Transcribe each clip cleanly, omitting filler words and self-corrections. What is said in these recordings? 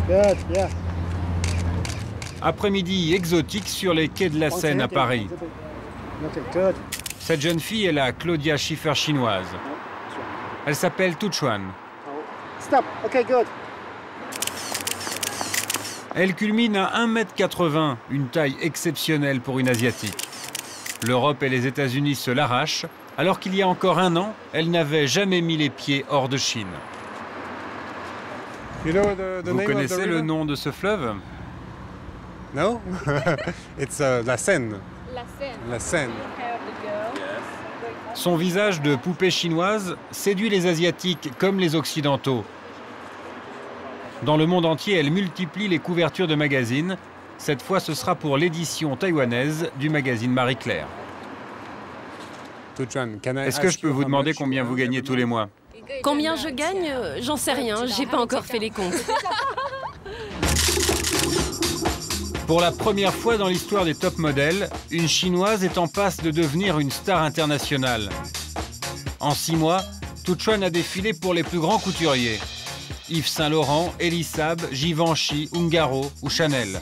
Good, yeah. Après-midi exotique sur les quais de la Seine à Paris. Okay, good. Cette jeune fille est la Claudia Schiffer chinoise. Elle s'appelle Tu Chuan. Stop. Okay, good. Elle culmine à 1,80 m, une taille exceptionnelle pour une Asiatique. L'Europe et les États-Unis se l'arrachent, alors qu'il y a encore un an, elle n'avait jamais mis les pieds hors de Chine. Vous connaissez le nom de ce fleuve? No? It's la Seine. La Seine. La Seine. Son visage de poupée chinoise séduit les Asiatiques comme les Occidentaux. Dans le monde entier, elle multiplie les couvertures de magazines. Cette fois, ce sera pour l'édition taïwanaise du magazine Marie-Claire. Est-ce que je peux vous demander combien vous gagnez tous les mois? Combien je gagne? J'en sais rien, j'ai pas encore fait les comptes. Pour la première fois dans l'histoire des top modèles, une Chinoise est en passe de devenir une star internationale. En 6 mois, Tu Chuan a défilé pour les plus grands couturiers. Yves Saint Laurent, Elisab, Givenchy, Ungaro ou Chanel.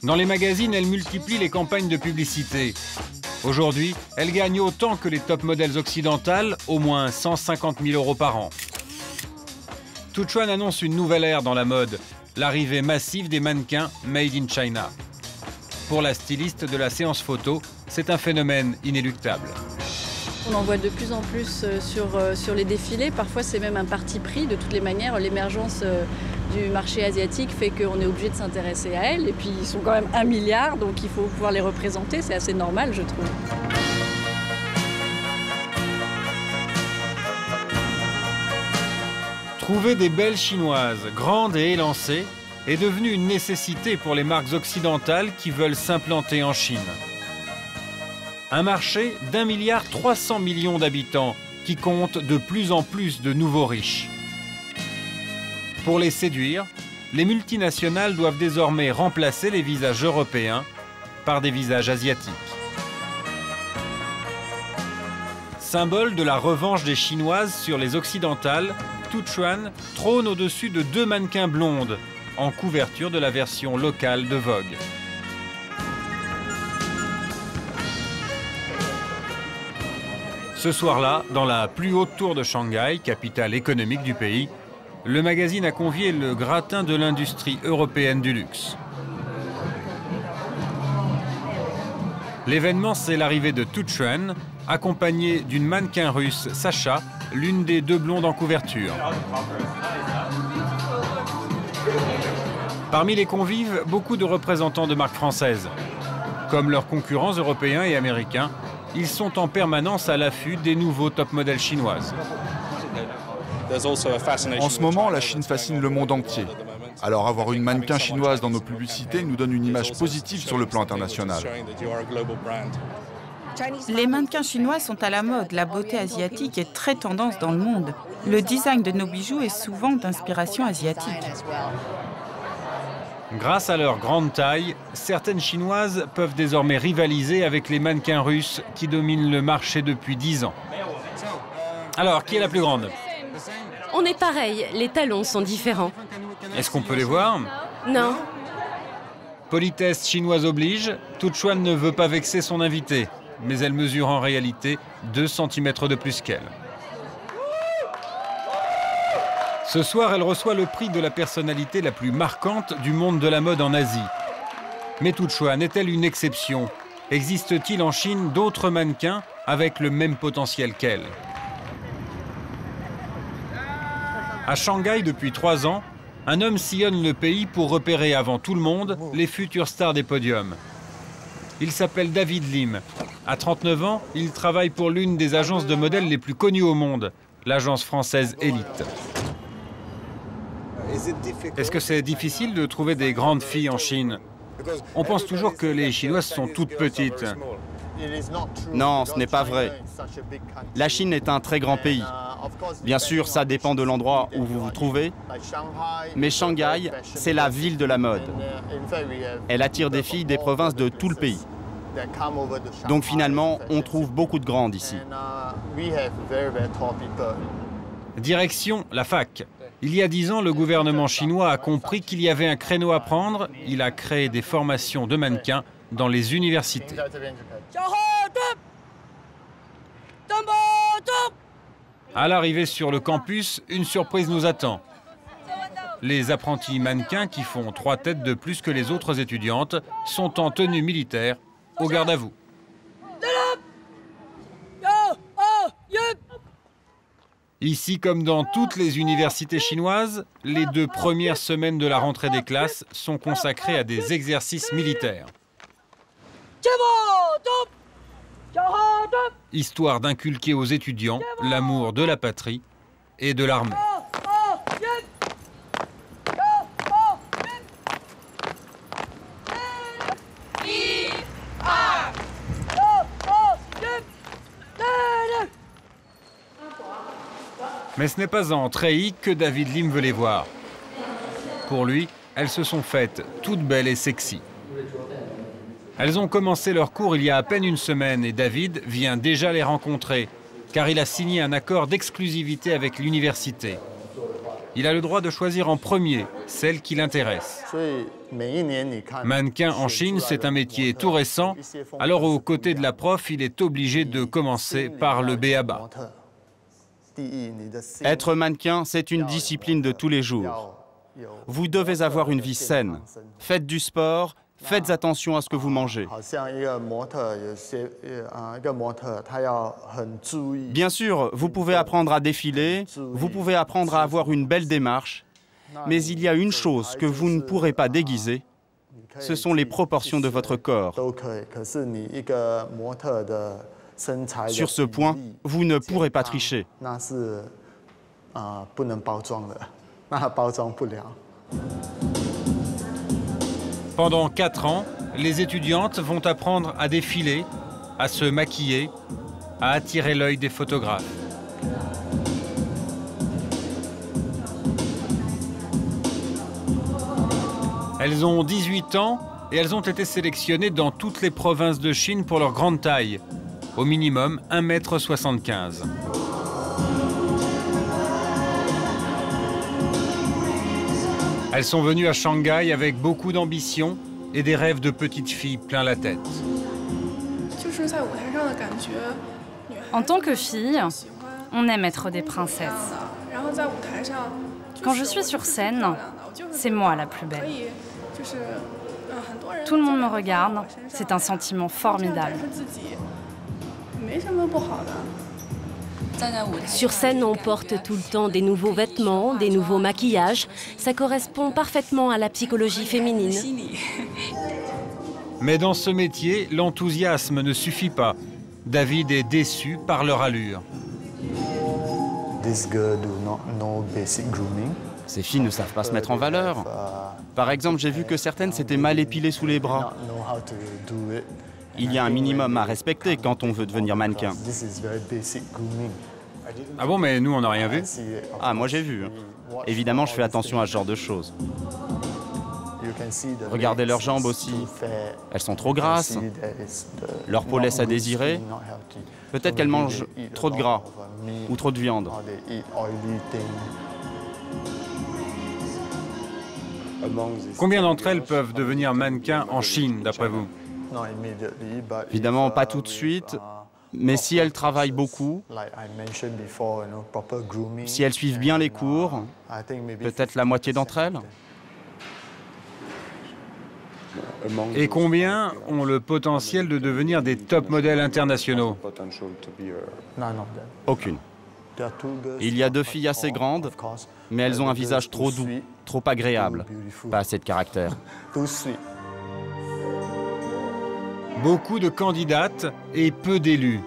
Dans les magazines, elle multiplie les campagnes de publicité. Aujourd'hui, elle gagne autant que les top modèles occidentales, au moins 150 000 € par an. Tu Chuan annonce une nouvelle ère dans la mode, l'arrivée massive des mannequins Made in China. Pour la styliste de la séance photo, c'est un phénomène inéluctable. On en voit de plus en plus sur les défilés. Parfois, c'est même un parti pris. De toutes les manières, l'émergence du marché asiatique fait qu'on est obligé de s'intéresser à elles. Et puis, ils sont quand même 1 milliard, donc il faut pouvoir les représenter. C'est assez normal, je trouve. Trouver des belles chinoises, grandes et élancées, est devenu une nécessité pour les marques occidentales qui veulent s'implanter en Chine. Un marché d'1,3 milliard d'habitants qui compte de plus en plus de nouveaux riches. Pour les séduire, les multinationales doivent désormais remplacer les visages européens par des visages asiatiques. Symbole de la revanche des Chinoises sur les occidentales, Tu Chuan trône au-dessus de 2 mannequins blondes, en couverture de la version locale de Vogue. Ce soir-là, dans la plus haute tour de Shanghai, capitale économique du pays, le magazine a convié le gratin de l'industrie européenne du luxe. L'événement, c'est l'arrivée de Tu Chuan, accompagnée d'une mannequin russe, Sacha, l'une des 2 blondes en couverture. Parmi les convives, beaucoup de représentants de marques françaises. Comme leurs concurrents européens et américains, ils sont en permanence à l'affût des nouveaux top modèles chinoises. En ce moment, la Chine fascine le monde entier. Alors avoir une mannequin chinoise dans nos publicités nous donne une image positive sur le plan international. Les mannequins chinois sont à la mode. La beauté asiatique est très tendance dans le monde. Le design de nos bijoux est souvent d'inspiration asiatique. Grâce à leur grande taille, certaines Chinoises peuvent désormais rivaliser avec les mannequins russes qui dominent le marché depuis 10 ans. Alors, qui est la plus grande? On est pareil, les talons sont différents. Est-ce qu'on peut les voir? Non. Politesse chinoise oblige, Tu Chuan ne veut pas vexer son invité, mais elle mesure en réalité 2 cm de plus qu'elle. Ce soir, elle reçoit le prix de la personnalité la plus marquante du monde de la mode en Asie. Mais Tu Chuan est-elle une exception? Existe-t-il en Chine d'autres mannequins avec le même potentiel qu'elle? À Shanghai, depuis 3 ans, un homme sillonne le pays pour repérer avant tout le monde les futures stars des podiums. Il s'appelle David Lim. À 39 ans, il travaille pour l'une des agences de modèles les plus connues au monde, l'agence française Elite. Est-ce que c'est difficile de trouver des grandes filles en Chine? On pense toujours que les Chinoises sont toutes petites. Non, ce n'est pas vrai. La Chine est un très grand pays. Bien sûr, ça dépend de l'endroit où vous vous trouvez, mais Shanghai, c'est la ville de la mode. Elle attire des filles des provinces de tout le pays. Donc finalement, on trouve beaucoup de grandes ici. Direction la fac. Il y a 10 ans, le gouvernement chinois a compris qu'il y avait un créneau à prendre. Il a créé des formations de mannequins dans les universités. À l'arrivée sur le campus, une surprise nous attend. Les apprentis mannequins, qui font 3 têtes de plus que les autres étudiantes, sont en tenue militaire, au garde à vous. Ici, comme dans toutes les universités chinoises, les 2 premières semaines de la rentrée des classes sont consacrées à des exercices militaires. Histoire d'inculquer aux étudiants l'amour de la patrie et de l'armée. Mais ce n'est pas en treillis que David Lim veut les voir. Pour lui, elles se sont faites toutes belles et sexy. Elles ont commencé leur cours il y a à peine une semaine et David vient déjà les rencontrer, car il a signé un accord d'exclusivité avec l'université. Il a le droit de choisir en premier celle qui l'intéresse. Mannequin en Chine, c'est un métier tout récent, alors aux côtés de la prof, il est obligé de commencer par le b.a.-ba. Être mannequin, c'est une discipline de tous les jours. Vous devez avoir une vie saine. Faites du sport, faites attention à ce que vous mangez. Bien sûr, vous pouvez apprendre à défiler, vous pouvez apprendre à avoir une belle démarche, mais il y a une chose que vous ne pourrez pas déguiser, ce sont les proportions de votre corps. Sur ce point, vous ne pourrez pas tricher. Pendant 4 ans, les étudiantes vont apprendre à défiler, à se maquiller, à attirer l'œil des photographes. Elles ont 18 ans et elles ont été sélectionnées dans toutes les provinces de Chine pour leur grande taille, au minimum 1,75 m. Elles sont venues à Shanghai avec beaucoup d'ambition et des rêves de petites filles plein la tête. En tant que fille, on aime être des princesses. Quand je suis sur scène, c'est moi la plus belle. Tout le monde me regarde, c'est un sentiment formidable. Sur scène, on porte tout le temps des nouveaux vêtements, des nouveaux maquillages. Ça correspond parfaitement à la psychologie féminine. Mais dans ce métier, l'enthousiasme ne suffit pas. David est déçu par leur allure. Ces filles ne savent pas se mettre en valeur. Par exemple, j'ai vu que certaines s'étaient mal épilées sous les bras. Il y a un minimum à respecter quand on veut devenir mannequin. Ah bon, mais nous, on n'a rien vu. Ah, moi j'ai vu. Évidemment, je fais attention à ce genre de choses. Regardez leurs jambes aussi. Elles sont trop grasses. Leur peau laisse à désirer. Peut-être qu'elles mangent trop de gras ou trop de viande. Combien d'entre elles peuvent devenir mannequins en Chine, d'après vous? Évidemment, pas tout de suite, mais si elles travaillent beaucoup, si elles suivent bien les cours, peut-être la moitié d'entre elles. Et combien ont le potentiel de devenir des top modèles internationaux? Aucune. Il y a 2 filles assez grandes, mais elles ont un visage trop doux, trop agréable, pas assez de caractère. Beaucoup de candidates et peu d'élus.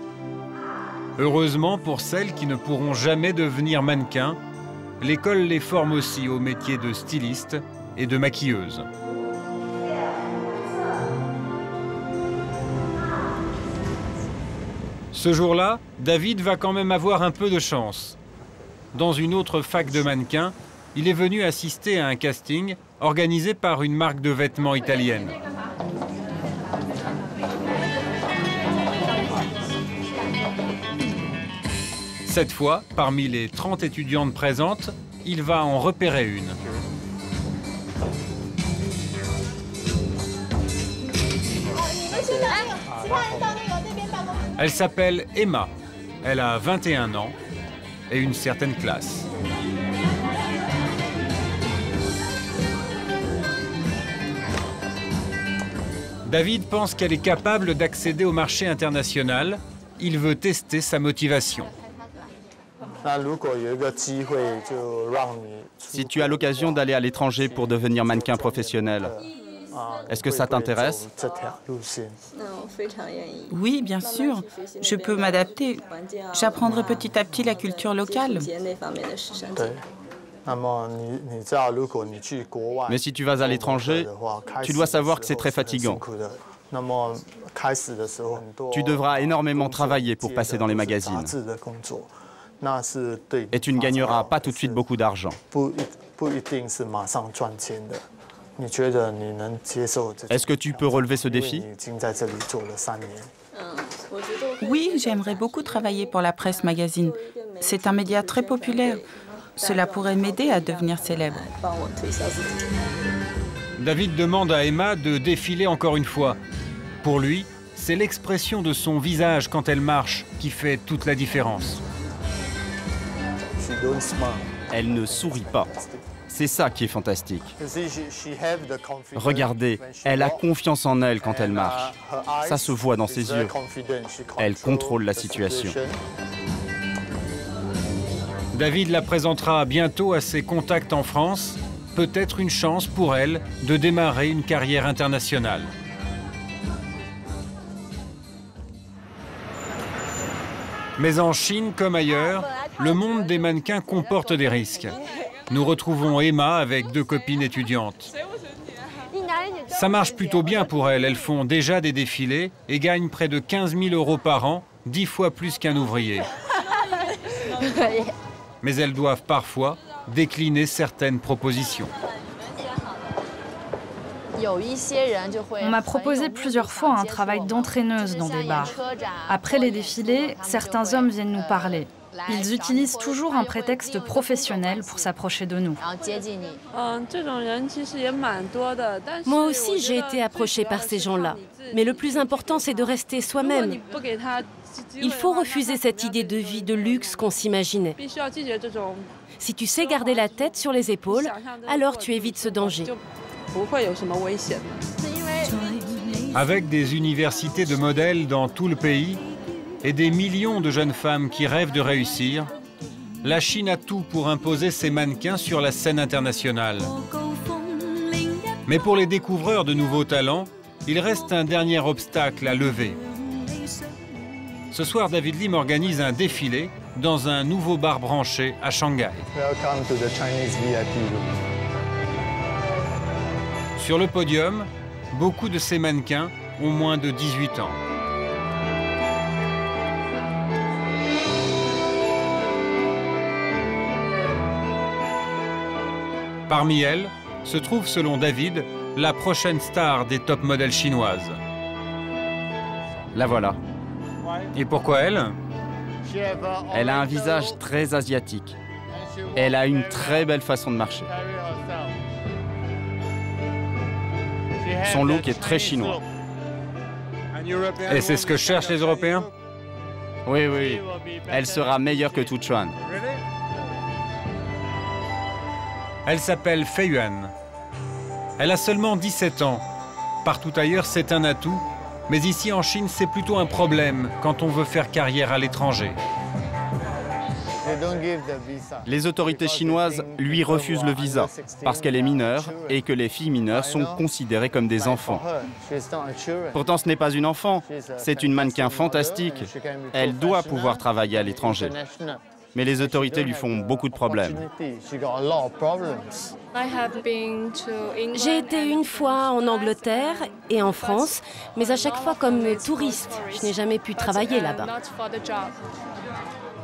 Heureusement pour celles qui ne pourront jamais devenir mannequins, l'école les forme aussi au métier de styliste et de maquilleuse. Ce jour-là, David va quand même avoir un peu de chance. Dans une autre fac de mannequins, il est venu assister à un casting organisé par une marque de vêtements italienne. Cette fois, parmi les 30 étudiantes présentes, il va en repérer une. Elle s'appelle Emma. Elle a 21 ans et une certaine classe. David pense qu'elle est capable d'accéder au marché international. Il veut tester sa motivation. Si tu as l'occasion d'aller à l'étranger pour devenir mannequin professionnel, est-ce que ça t'intéresse? Oui, bien sûr. Je peux m'adapter. J'apprendrai petit à petit la culture locale. Mais si tu vas à l'étranger, tu dois savoir que c'est très fatigant. Tu devras énormément travailler pour passer dans les magazines. Et tu ne gagneras pas tout de suite beaucoup d'argent. Est-ce que tu peux relever ce défi? Oui, j'aimerais beaucoup travailler pour la presse magazine. C'est un média très populaire. Cela pourrait m'aider à devenir célèbre. David demande à Emma de défiler encore une fois. Pour lui, c'est l'expression de son visage quand elle marche qui fait toute la différence. Elle ne sourit pas. C'est ça qui est fantastique. Regardez, elle a confiance en elle quand elle marche. Ça se voit dans ses yeux. Elle contrôle la situation. David la présentera bientôt à ses contacts en France. Peut-être une chance pour elle de démarrer une carrière internationale. Mais en Chine comme ailleurs, le monde des mannequins comporte des risques. Nous retrouvons Emma avec 2 copines étudiantes. Ça marche plutôt bien pour elles. Elles font déjà des défilés et gagnent près de 15 000 € par an, 10 fois plus qu'un ouvrier. Mais elles doivent parfois décliner certaines propositions. On m'a proposé plusieurs fois un travail d'entraîneuse dans des bars. Après les défilés, certains hommes viennent nous parler. Ils utilisent toujours un prétexte professionnel pour s'approcher de nous. Moi aussi, j'ai été approchée par ces gens-là. Mais le plus important, c'est de rester soi-même. Il faut refuser cette idée de vie de luxe qu'on s'imaginait. Si tu sais garder la tête sur les épaules, alors tu évites ce danger. Avec des universités de modèles dans tout le pays et des millions de jeunes femmes qui rêvent de réussir, la Chine a tout pour imposer ses mannequins sur la scène internationale. Mais pour les découvreurs de nouveaux talents, il reste un dernier obstacle à lever. Ce soir, David Lim organise un défilé dans un nouveau bar branché à Shanghai. Sur le podium, beaucoup de ces mannequins ont moins de 18 ans. Parmi elles se trouve, selon David, la prochaine star des top modèles chinoises. La voilà. Et pourquoi elle? Elle a un visage très asiatique. Elle a une très belle façon de marcher. Son look est très chinois. Et c'est ce que cherchent les Européens? Oui, oui. Elle sera meilleure que Tu Chuan. Elle s'appelle Fei Yuan. Elle a seulement 17 ans. Partout ailleurs, c'est un atout. Mais ici, en Chine, c'est plutôt un problème quand on veut faire carrière à l'étranger. Les autorités chinoises lui refusent le visa parce qu'elle est mineure et que les filles mineures sont considérées comme des enfants. Pourtant, ce n'est pas une enfant, c'est une mannequin fantastique. Elle doit pouvoir travailler à l'étranger. Mais les autorités lui font beaucoup de problèmes. J'ai été une fois en Angleterre et en France, mais à chaque fois comme touriste. Je n'ai jamais pu travailler là-bas.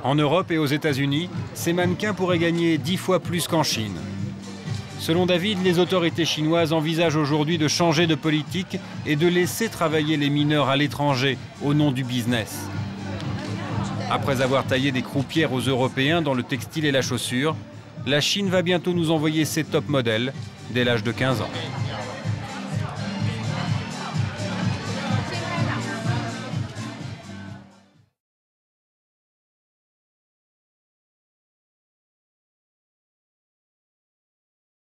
En Europe et aux États-Unis, ces mannequins pourraient gagner 10 fois plus qu'en Chine. Selon David, les autorités chinoises envisagent aujourd'hui de changer de politique et de laisser travailler les mineurs à l'étranger au nom du business. Après avoir taillé des croupières aux Européens dans le textile et la chaussure, la Chine va bientôt nous envoyer ses top modèles dès l'âge de 15 ans.